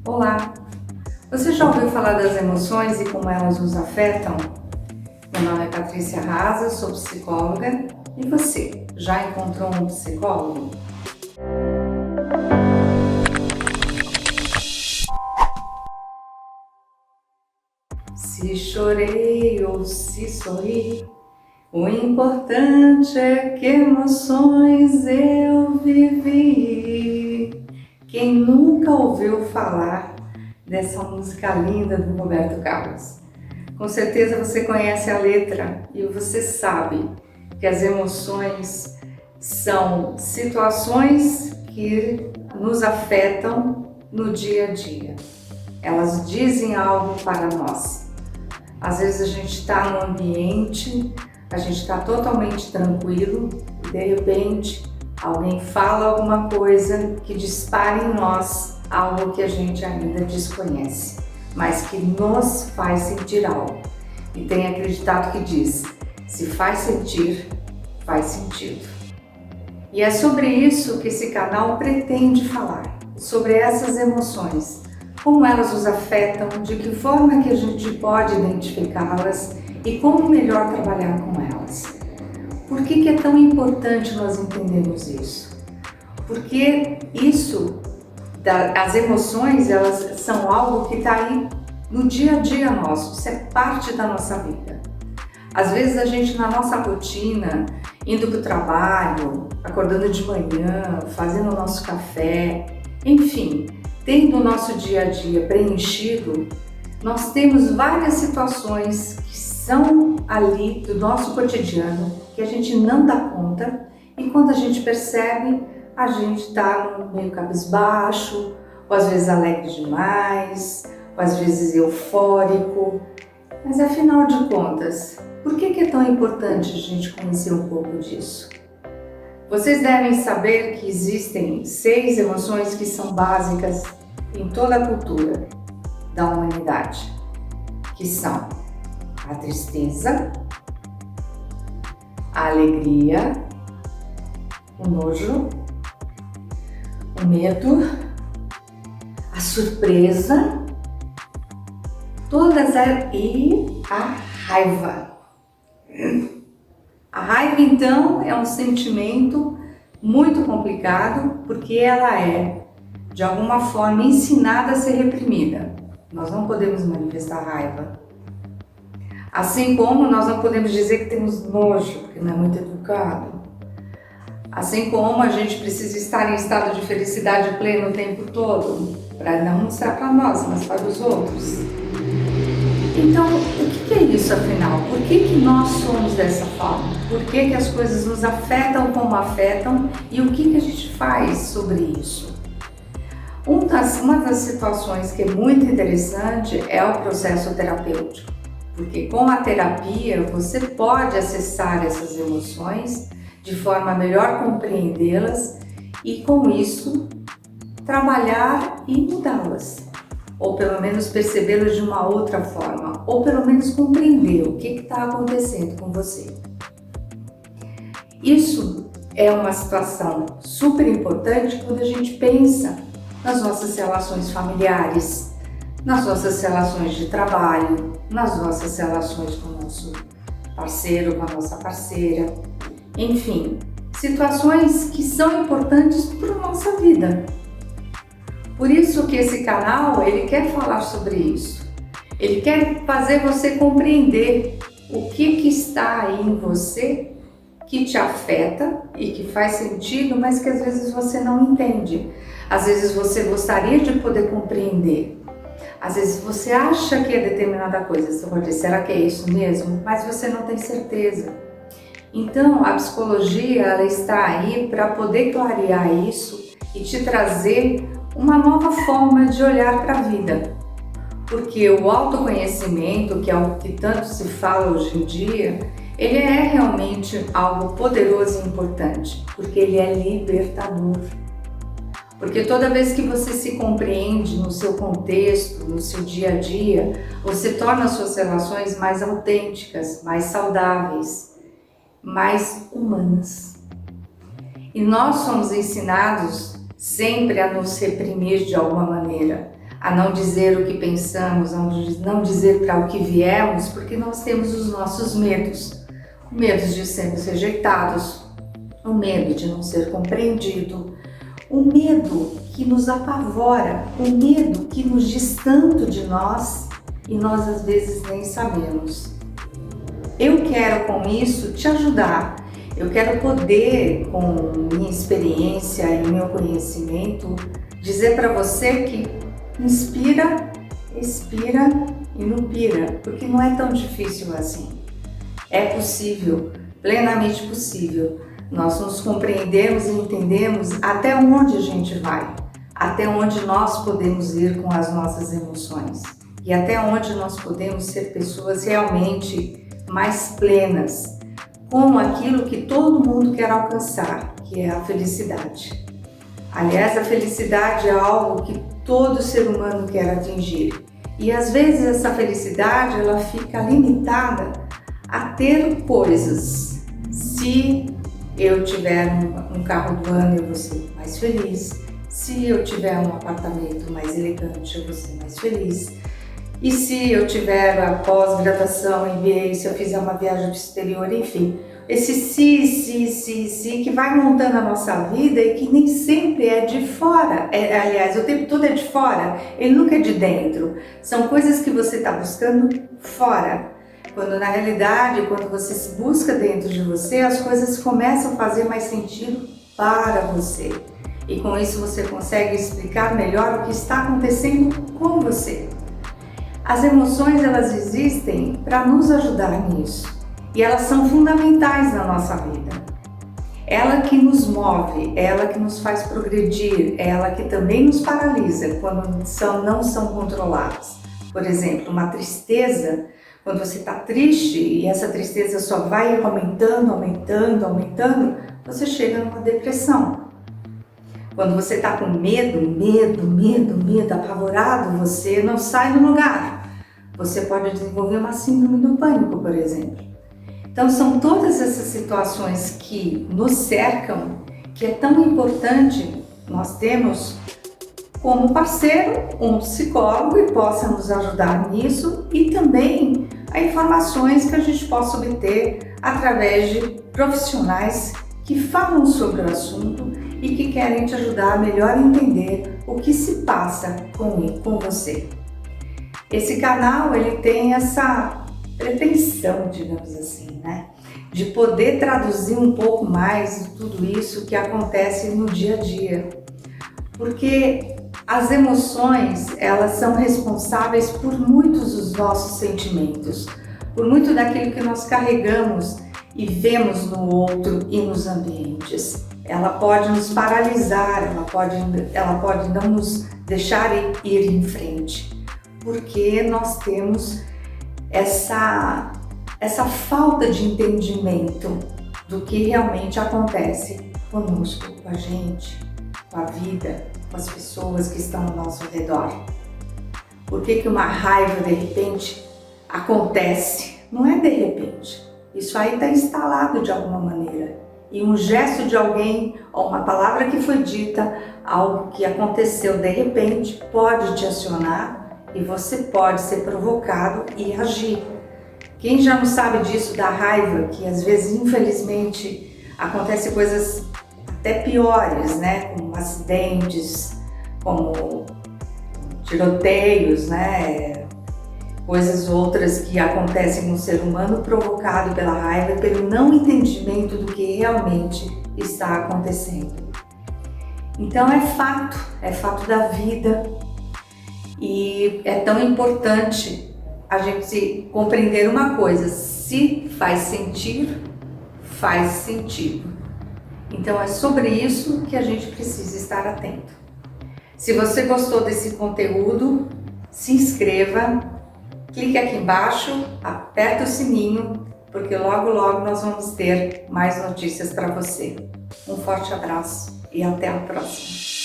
Olá! Você já ouviu falar das emoções e como elas nos afetam? Meu nome é Patrícia Raza, sou psicóloga. E você, já encontrou um psicólogo? Se chorei ou se sorri, o importante é que emoções eu vivi. Quem nunca ouviu falar dessa música linda do Roberto Carlos? Com certeza você conhece a letra e você sabe que as emoções são situações que nos afetam no dia a dia. Elas dizem algo para nós. Às vezes a gente está num ambiente, a gente está totalmente tranquilo e de repente alguém fala alguma coisa que dispara em nós algo que a gente ainda desconhece, mas que nos faz sentir algo. E tem aquele ditado que diz: se faz sentir, faz sentido. E é sobre isso que esse canal pretende falar, sobre essas emoções, como elas nos afetam, de que forma que a gente pode identificá-las e como melhor trabalhar com elas. Por que é tão importante nós entendermos isso? Porque as emoções, elas são algo que está aí no dia a dia nosso, isso é parte da nossa vida. Às vezes a gente na nossa rotina, indo para o trabalho, acordando de manhã, fazendo o nosso café, enfim, tendo o nosso dia a dia preenchido, nós temos várias situações que são ali do nosso cotidiano, que a gente não dá conta e quando a gente percebe, a gente está meio cabisbaixo, ou às vezes alegre demais, ou às vezes eufórico. Mas afinal de contas, por que é tão importante a gente conhecer um pouco disso? Vocês devem saber que existem 6 emoções que são básicas em toda a cultura da humanidade, que são a tristeza, a alegria, o nojo, o medo, a surpresa, e a raiva. A raiva, então, é um sentimento muito complicado porque ela é, de alguma forma, ensinada a ser reprimida. Nós não podemos manifestar raiva. Assim como nós não podemos dizer que temos nojo, porque não é muito educado. Assim como a gente precisa estar em estado de felicidade pleno o tempo todo, para não mostrar para nós, mas para os outros. Então, o que é isso afinal? Por que nós somos dessa forma? Por que as coisas nos afetam como afetam e o que a gente faz sobre isso? Uma das situações que é muito interessante é o processo terapêutico, porque com a terapia você pode acessar essas emoções de forma a melhor compreendê-las e com isso trabalhar e mudá-las. Ou pelo menos percebê-las de uma outra forma, ou pelo menos compreender o que está acontecendo com você. Isso é uma situação super importante quando a gente pensa nas nossas relações familiares, nas nossas relações de trabalho, nas nossas relações com o nosso parceiro, com a nossa parceira, enfim, situações que são importantes para a nossa vida. Por isso que esse canal, ele quer falar sobre isso. Ele quer fazer você compreender o que está aí em você que te afeta e que faz sentido, mas que às vezes você não entende. Às vezes você gostaria de poder compreender. Às vezes você acha que é determinada coisa. Você pode dizer, será que é isso mesmo? Mas você não tem certeza. Então, a psicologia, ela está aí para poder clarear isso e te trazer uma nova forma de olhar para a vida. Porque o autoconhecimento, que é o que tanto se fala hoje em dia, ele é realmente algo poderoso e importante, porque ele é libertador. Porque toda vez que você se compreende no seu contexto, no seu dia a dia, você torna as suas relações mais autênticas, mais saudáveis, mais humanas. E nós somos ensinados sempre a nos reprimir de alguma maneira, a não dizer o que pensamos, a não dizer para o que viemos, porque nós temos os nossos medos. O medo de sermos rejeitados, o medo de não ser compreendido, o medo que nos apavora, o medo que nos diz tanto de nós e nós às vezes nem sabemos. Eu quero com isso te ajudar. Eu quero poder, com minha experiência e meu conhecimento, dizer para você que inspira, expira e não pira, porque não é tão difícil assim. É possível, plenamente possível. Nós nos compreendemos e entendemos até onde a gente vai, até onde nós podemos ir com as nossas emoções e até onde nós podemos ser pessoas realmente mais plenas, com aquilo que todo mundo quer alcançar, que é a felicidade. Aliás, a felicidade é algo que todo ser humano quer atingir. E às vezes essa felicidade ela fica limitada a ter coisas. Se eu tiver um carro do ano, eu vou ser mais feliz. Se eu tiver um apartamento mais elegante, eu vou ser mais feliz. E se eu tiver a pós-graduação, MBA, se eu fizer uma viagem para o exterior, enfim. Esse se que vai montando a nossa vida e que nem sempre é de fora. Aliás, o tempo todo é de fora, ele nunca é de dentro. São coisas que você está buscando fora. Quando na realidade, quando você se busca dentro de você, as coisas começam a fazer mais sentido para você. E com isso você consegue explicar melhor o que está acontecendo com você. As emoções, elas existem para nos ajudar nisso. E elas são fundamentais na nossa vida. Ela que nos move, ela que nos faz progredir, ela que também nos paralisa quando não são controladas. Por exemplo, uma tristeza, quando você está triste e essa tristeza só vai aumentando, você chega numa depressão. Quando você está com medo, apavorado, você não sai do lugar. Você pode desenvolver uma síndrome do pânico, por exemplo. Então são todas essas situações que nos cercam, que é tão importante nós termos como parceiro um psicólogo que possa nos ajudar nisso e também as informações que a gente possa obter através de profissionais que falam sobre o assunto e que querem te ajudar a melhor entender o que se passa com você. Esse canal ele tem essa pretensão, digamos assim, né? De poder traduzir um pouco mais de tudo isso que acontece no dia a dia. Porque as emoções, elas são responsáveis por muitos dos nossos sentimentos, por muito daquilo que nós carregamos e vemos no outro e nos ambientes. Ela pode nos paralisar, ela pode não nos deixar ir em frente, porque nós temos essa falta de entendimento do que realmente acontece conosco, com a gente, com a vida, com as pessoas que estão ao nosso redor. Por que uma raiva de repente acontece? Não é de repente, isso aí está instalado de alguma maneira. E um gesto de alguém ou uma palavra que foi dita, algo que aconteceu de repente, pode te acionar e você pode ser provocado e agir. Quem já não sabe disso da raiva, que às vezes, infelizmente, acontecem coisas até piores, né? Como acidentes, como tiroteios, né? Coisas outras que acontecem no ser humano provocado pela raiva, pelo não entendimento do que realmente está acontecendo. Então é fato da vida. E é tão importante a gente compreender uma coisa: se faz sentir, faz sentido. Então é sobre isso que a gente precisa estar atento. Se você gostou desse conteúdo, se inscreva, clique aqui embaixo, aperta o sininho, porque logo nós vamos ter mais notícias para você. Um forte abraço e até a próxima.